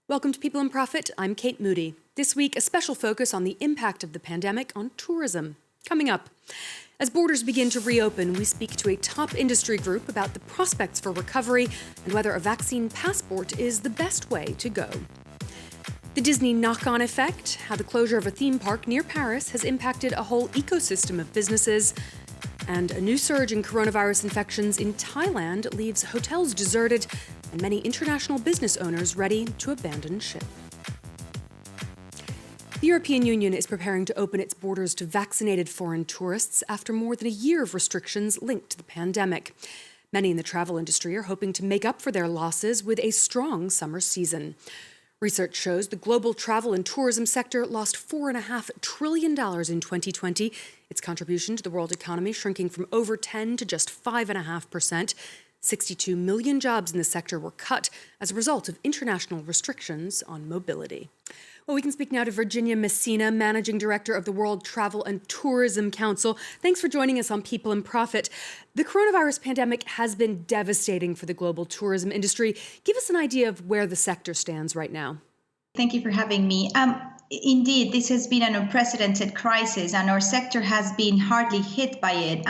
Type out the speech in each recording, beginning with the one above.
Welcome to People in Profit. I'm Kate Moody. This week, a special focus on the impact of the pandemic on tourism. Coming up, as borders begin to reopen, we speak to a top industry group about the prospects for recovery and whether a vaccine passport is the best way to go. The Disney knock-on effect, how the closure of a theme park near Paris has impacted a whole ecosystem of businesses, and a new surge in coronavirus infections in Thailand leaves hotels deserted and many international business owners ready to abandon ship. The European Union is preparing to open its borders to vaccinated foreign tourists after more than a year of restrictions linked to the pandemic. Many in the travel industry are hoping to make up for their losses with a strong summer season. Research shows the global travel and tourism sector lost $4.5 trillion in 2020, its contribution to the world economy shrinking from over 10 to just 5.5%. 62 million jobs in the sector were cut as a result of international restrictions on mobility. Well, we can speak now to Virginia Messina, Managing Director of the World Travel and Tourism Council. Thanks for joining us on People in Profit. The coronavirus pandemic has been devastating for the global tourism industry. Give us an idea of where the sector stands right now. Thank you for having me. Indeed, this has been an unprecedented crisis, and our sector has been hardly hit by it.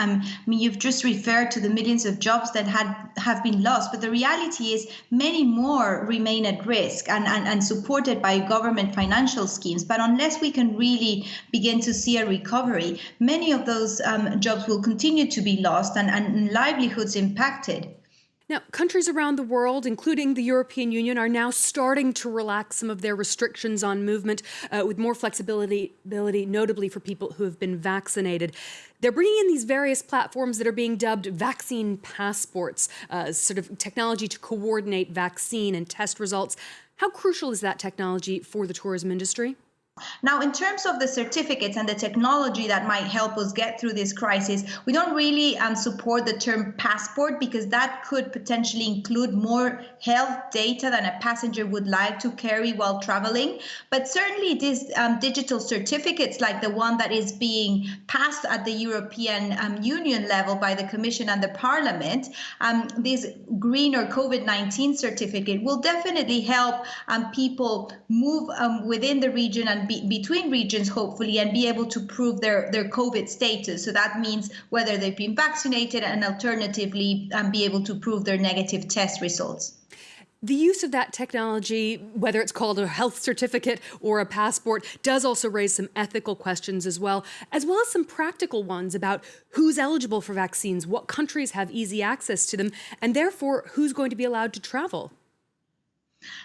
You've just referred to the millions of jobs that have been lost, but the reality is many more remain at risk and supported by government financial schemes. But unless we can really begin to see a recovery, many of those jobs will continue to be lost and livelihoods impacted. Now, countries around the world, including the European Union, are now starting to relax some of their restrictions on movement with more flexibility, notably for people who have been vaccinated. They're bringing in these various platforms that are being dubbed vaccine passports, sort of technology to coordinate vaccine and test results. How crucial is that technology for the tourism industry? Now, in terms of the certificates and the technology that might help us get through this crisis, we don't really support the term passport because that could potentially include more health data than a passenger would like to carry while traveling. But certainly these digital certificates, like the one that is being passed at the European Union level by the Commission and the Parliament, this green or COVID-19 certificate will definitely help people move within the region and between regions, hopefully, and be able to prove their COVID status. So that means whether they've been vaccinated and alternatively be able to prove their negative test results. The use of that technology, whether it's called a health certificate or a passport, does also raise some ethical questions as well as some practical ones about who's eligible for vaccines, what countries have easy access to them, and therefore who's going to be allowed to travel.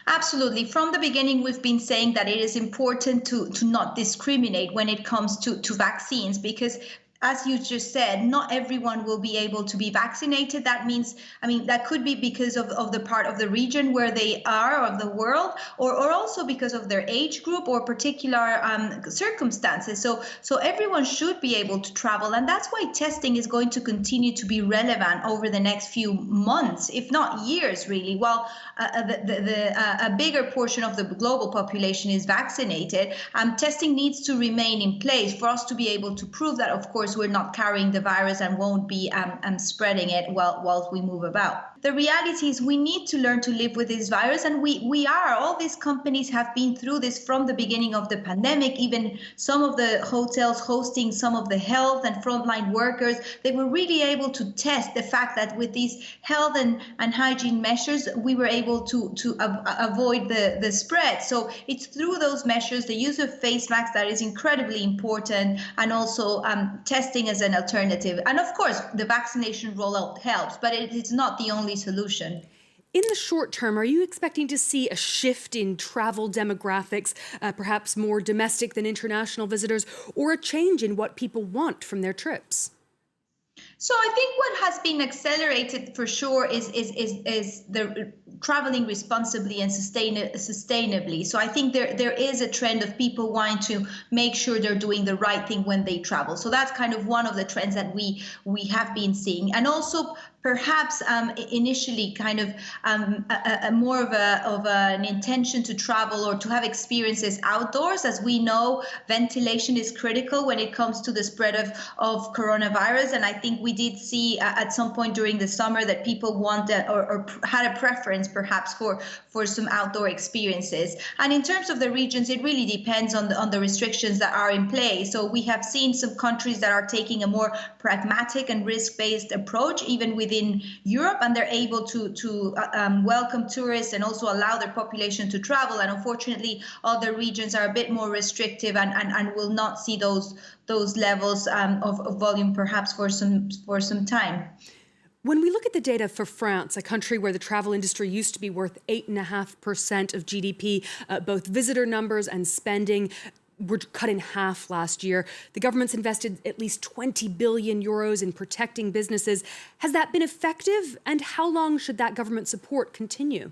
Absolutely. From the beginning, we've been saying that it is important to not discriminate when it comes to vaccines, because as you just said, not everyone will be able to be vaccinated. That means, that could be because of the part of the region where they are, of the world, or also because of their age group or particular circumstances. So everyone should be able to travel. And that's why testing is going to continue to be relevant over the next few months, if not years, really. While a bigger portion of the global population is vaccinated, testing needs to remain in place for us to be able to prove that, of course, we're not carrying the virus and won't be spreading it whilst we move about. The reality is we need to learn to live with this virus, and we are. All these companies have been through this from the beginning of the pandemic. Even some of the hotels hosting some of the health and frontline workers, they were really able to test the fact that with these health and hygiene measures, we were able to avoid the spread. So it's through those measures, the use of face masks, that is incredibly important, and also testing as an alternative. And of course, the vaccination rollout helps, but it's not the only solution. In the short term, are you expecting to see a shift in travel demographics, perhaps more domestic than international visitors, or a change in what people want from their trips? So I think what has been accelerated for sure is the traveling responsibly and sustainably. So I think there is a trend of people wanting to make sure they're doing the right thing when they travel. So that's kind of one of the trends that we have been seeing. And also perhaps initially kind of more of an intention to travel or to have experiences outdoors. As we know, ventilation is critical when it comes to the spread of coronavirus. And I think we did see at some point during the summer that people wanted or had a preference perhaps for some outdoor experiences. And in terms of the regions, it really depends on the restrictions that are in place. So we have seen some countries that are taking a more pragmatic and risk-based approach, even within Europe, and they're able to welcome tourists and also allow their population to travel. And unfortunately, other regions are a bit more restrictive and will not see those levels of volume perhaps for some time. When we look at the data for France, a country where the travel industry used to be worth 8.5% of GDP, both visitor numbers and spending were cut in half last year. The government's invested at least 20 billion euros in protecting businesses. Has that been effective? And how long should that government support continue?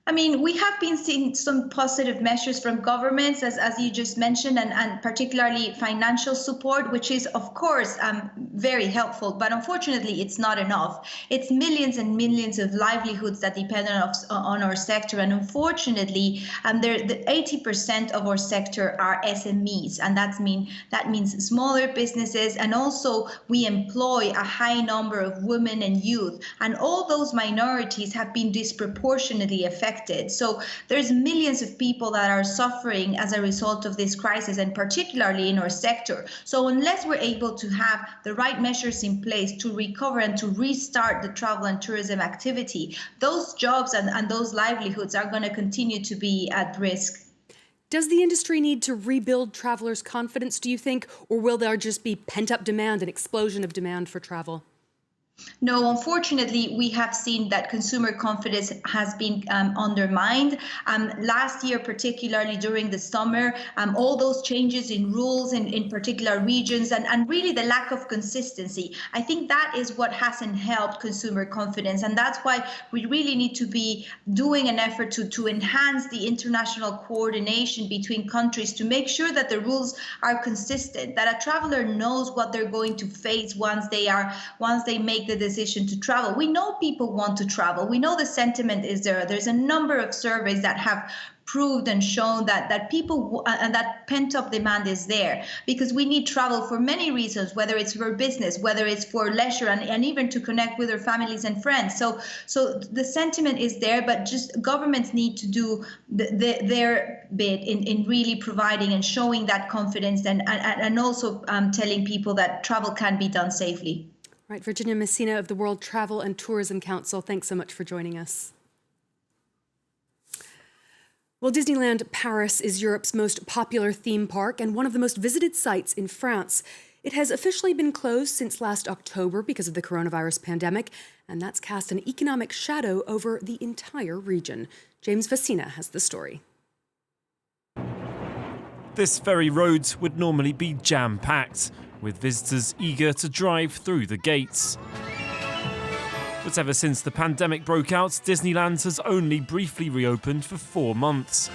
I mean, we have been seeing some positive measures from governments, as you just mentioned, and particularly financial support, which is, of course, very helpful. But unfortunately, it's not enough. It's millions and millions of livelihoods that depend on our sector. And unfortunately, the 80% of our sector are SMEs. And that means smaller businesses. And also, we employ a high number of women and youth. And all those minorities have been disproportionately affected. So there's millions of people that are suffering as a result of this crisis, and particularly in our sector. So unless we're able to have the right measures in place to recover and to restart the travel and tourism activity, those jobs and those livelihoods are going to continue to be at risk. Does the industry need to rebuild travelers' confidence, do you think, or will there just be pent-up demand, an explosion of demand for travel? No, unfortunately, we have seen that consumer confidence has been undermined. Last year, particularly during the summer, all those changes in rules in particular regions and really the lack of consistency, I think that is what hasn't helped consumer confidence. And that's why we really need to be doing an effort to enhance the international coordination between countries to make sure that the rules are consistent, that a traveler knows what they're going to face once they make the decision to travel. We know people want to travel. We know the sentiment is there. There's a number of surveys that have proved and shown that people and that pent-up demand is there, because we need travel for many reasons, whether it's for business, whether it's for leisure, and even to connect with our families and friends. So the sentiment is there, but just governments need to do their bit in really providing and showing that confidence and also telling people that travel can be done safely. Right, Virginia Messina of the World Travel and Tourism Council, thanks so much for joining us. Well, Disneyland Paris is Europe's most popular theme park and one of the most visited sites in France. It has officially been closed since last October because of the coronavirus pandemic, and that's cast an economic shadow over the entire region. James Messina has the story. This very road would normally be jam-packed, with visitors eager to drive through the gates. But ever since the pandemic broke out, Disneyland has only briefly reopened for 4 months.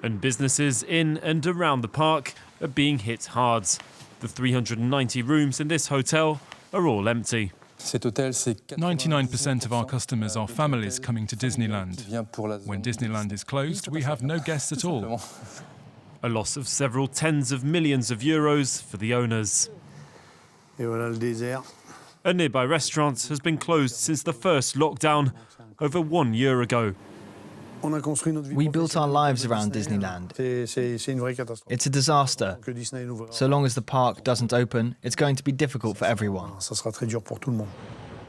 And businesses in and around the park are being hit hard. The 390 rooms in this hotel are all empty. 99% of our customers are families coming to Disneyland. When Disneyland is closed, we have no guests at all. A loss of several tens of millions of euros for the owners. A nearby restaurant has been closed since the first lockdown over 1 year ago. We built our lives around Disneyland. It's a disaster. So long as the park doesn't open, it's going to be difficult for everyone.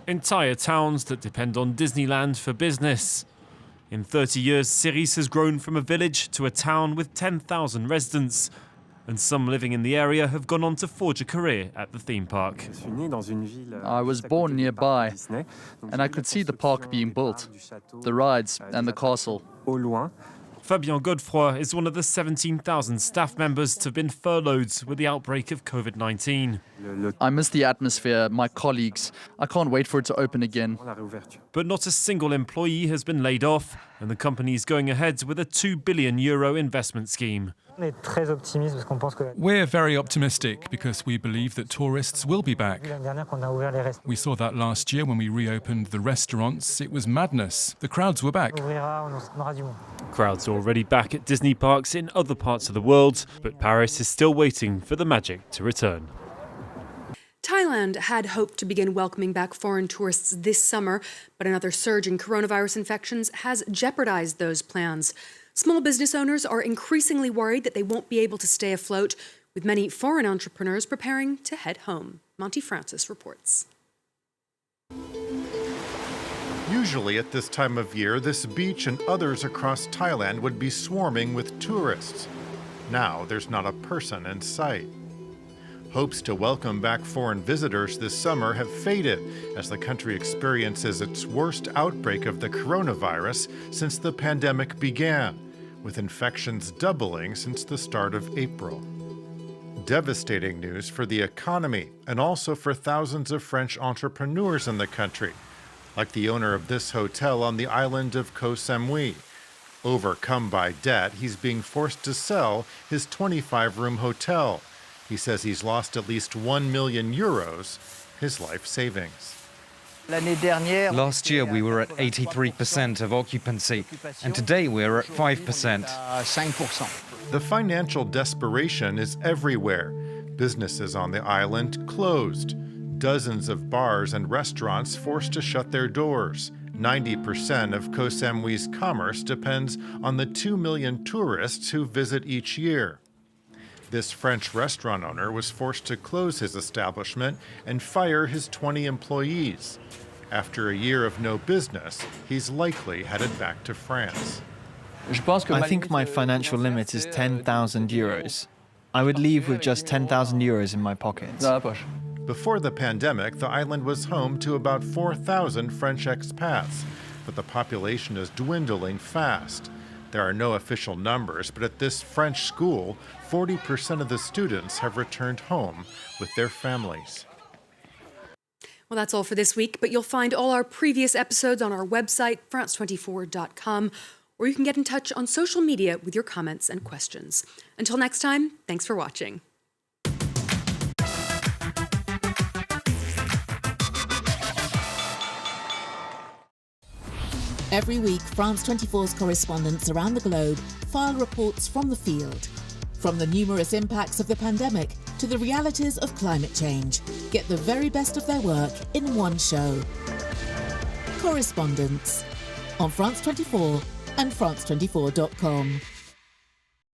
Entire towns that depend on Disneyland for business. In 30 years, Cerise has grown from a village to a town with 10,000 residents. And some living in the area have gone on to forge a career at the theme park. I was born nearby, and I could see the park being built, the rides and the castle. Fabien Godefroy is one of the 17,000 staff members to have been furloughed with the outbreak of COVID-19. I miss the atmosphere, my colleagues. I can't wait for it to open again. But not a single employee has been laid off, and the company is going ahead with a €2 billion investment scheme. We're very optimistic because we believe that tourists will be back. We saw that last year when we reopened the restaurants. It was madness. The crowds were back. Crowds are already back at Disney parks in other parts of the world, but Paris is still waiting for the magic to return. Thailand Thailand had hoped to begin welcoming back foreign tourists this summer, but another surge in coronavirus infections has jeopardized those plans. Small business owners are increasingly worried that they won't be able to stay afloat, with many foreign entrepreneurs preparing to head home. Monty Francis reports. Usually at this time of year, this beach and others across Thailand would be swarming with tourists. Now there's not a person in sight. Hopes to welcome back foreign visitors this summer have faded as the country experiences its worst outbreak of the coronavirus since the pandemic began, with infections doubling since the start of April. Devastating news for the economy and also for thousands of French entrepreneurs in the country, like the owner of this hotel on the island of Koh Samui. Overcome by debt, he's being forced to sell his 25-room hotel. He says he's lost at least €1 million, his life savings. Last year we were at 83% of occupancy, and today we're at 5%. The financial desperation is everywhere. Businesses on the island closed. Dozens of bars and restaurants forced to shut their doors. 90% of Koh Samui's commerce depends on the 2 million tourists who visit each year. This French restaurant owner was forced to close his establishment and fire his 20 employees. After a year of no business, he's likely headed back to France. I think my financial limit is €10,000. I would leave with just €10,000 in my pockets. Before the pandemic, the island was home to about 4,000 French expats, but the population is dwindling fast. There are no official numbers, but at this French school, 40% of the students have returned home with their families. Well, that's all for this week, but you'll find all our previous episodes on our website, France24.com, or you can get in touch on social media with your comments and questions. Until next time, thanks for watching. Every week, France 24's correspondents around the globe file reports from the field. From the numerous impacts of the pandemic to the realities of climate change, get the very best of their work in one show. Correspondents on France 24 and France24.com.